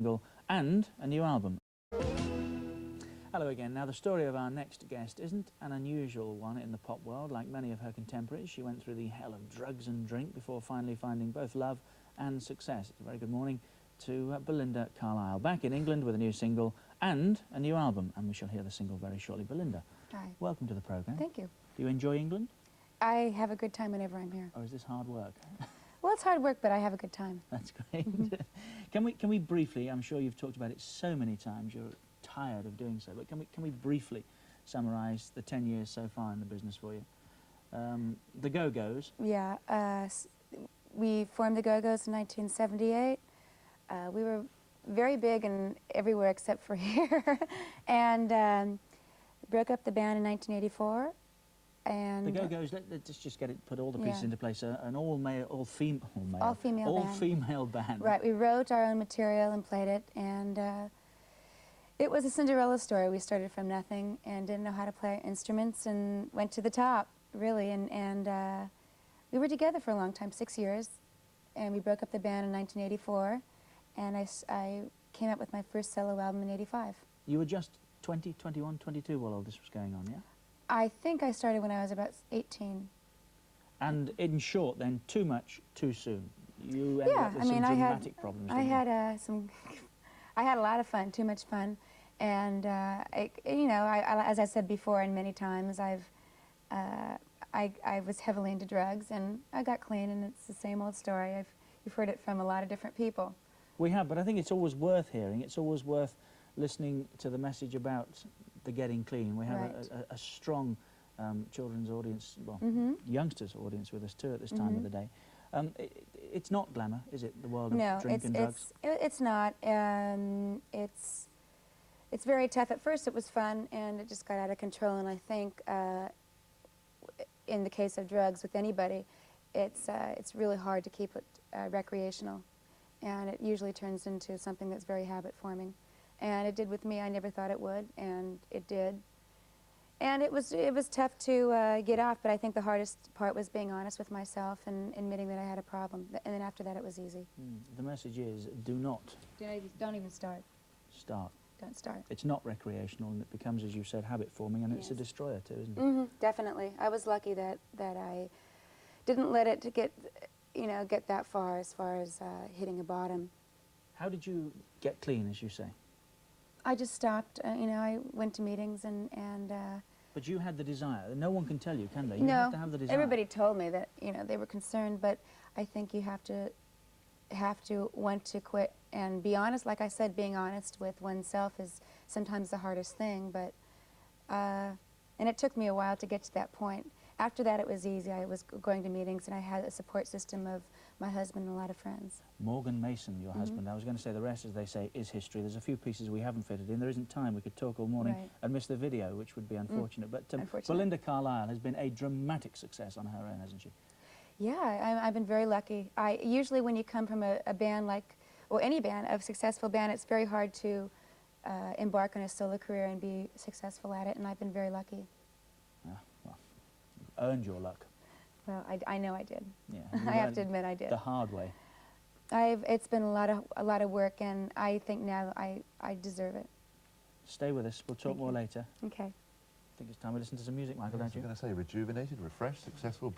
single and a new album. Hello again. Now, the story of our next guest isn't an unusual one in the pop world. Like many of her contemporaries, she went through the hell of drugs and drink before finally finding both love and success. It's a very good morning to Belinda Carlisle, back in England with a new single and a new album, and we shall hear the single very shortly. Belinda, hi. Welcome to the programme. Thank you. Do you enjoy England? I have a good time whenever I'm here. Or is this hard work? Well, it's hard work, but I have a good time. That's great. Can we briefly, I'm sure you've talked about it so many times, you're tired of doing so, but can we briefly summarise the 10 years so far in the business for you? The Go-Go's. Yeah, we formed the Go-Go's in 1978. We were very big and everywhere except for here, and broke up the band in 1984. And the Go-Go's, let's just get it, put all the pieces into place. An all-female band. Right, we wrote our own material and played it, and it was a Cinderella story. We started from nothing and didn't know how to play instruments and went to the top, really, and we were together for a long time, 6 years, and we broke up the band in 1984, and I came up with my first solo album in '85. You were just 20, 21, 22 while all this was going on, yeah? I think I started when I was about 18. And in short, then, too much, too soon. You ended up with some dramatic problems. I had I had a lot of fun, too much fun, and you know, as I said before, and many times, I was heavily into drugs, and I got clean, and it's the same old story. You've heard it from a lot of different people. We have, but I think it's always worth hearing. It's always worth listening to the message about the getting clean. We have a strong children's audience, well, youngsters audience with us too at this time of the day. It's not glamour, is it, the world of drink and drugs? It's not. It's very tough. At first it was fun, and it just got out of control, and I think in the case of drugs with anybody, it's really hard to keep it recreational, and it usually turns into something that's very habit-forming. And it did with me. I never thought it would, and it did. And it was tough to get off, but I think the hardest part was being honest with myself and admitting that I had a problem. And then after that, it was easy. The message is, do not... Don't even start. Start. Don't start. It's not recreational, and it becomes, as you said, habit-forming, and it's a destroyer too, isn't it? Definitely. I was lucky that I didn't let it get that far as hitting a bottom. How did you get clean, as you say? I just stopped. You know, I went to meetings and. But you had the desire. No one can tell you, can they? You have to have the desire. Everybody told me that they were concerned, but I think you have to want to quit and be honest. Like I said, being honest with oneself is sometimes the hardest thing. But and it took me a while to get to that point. After that, it was easy. I was going to meetings, and I had a support system of my husband and a lot of friends. Morgan Mason, your husband. I was going to say the rest, as they say, is history. There's a few pieces we haven't fitted in. There isn't time. We could talk all morning and miss the video, which would be unfortunate. But Belinda Carlisle has been a dramatic success on her own, hasn't she? Yeah, I've been very lucky. Usually when you come from a band like, or any band, a successful band, it's very hard to embark on a solo career and be successful at it, and I've been very lucky. Earned your luck. Well, I know I did. Yeah, I have to admit I did. The hard way. It's been a lot of work, and I think now I deserve it. Stay with us. We'll talk more later. Okay. I think it's time we listen to some music, Michael, don't you? I was going to say, rejuvenated, refreshed, successful.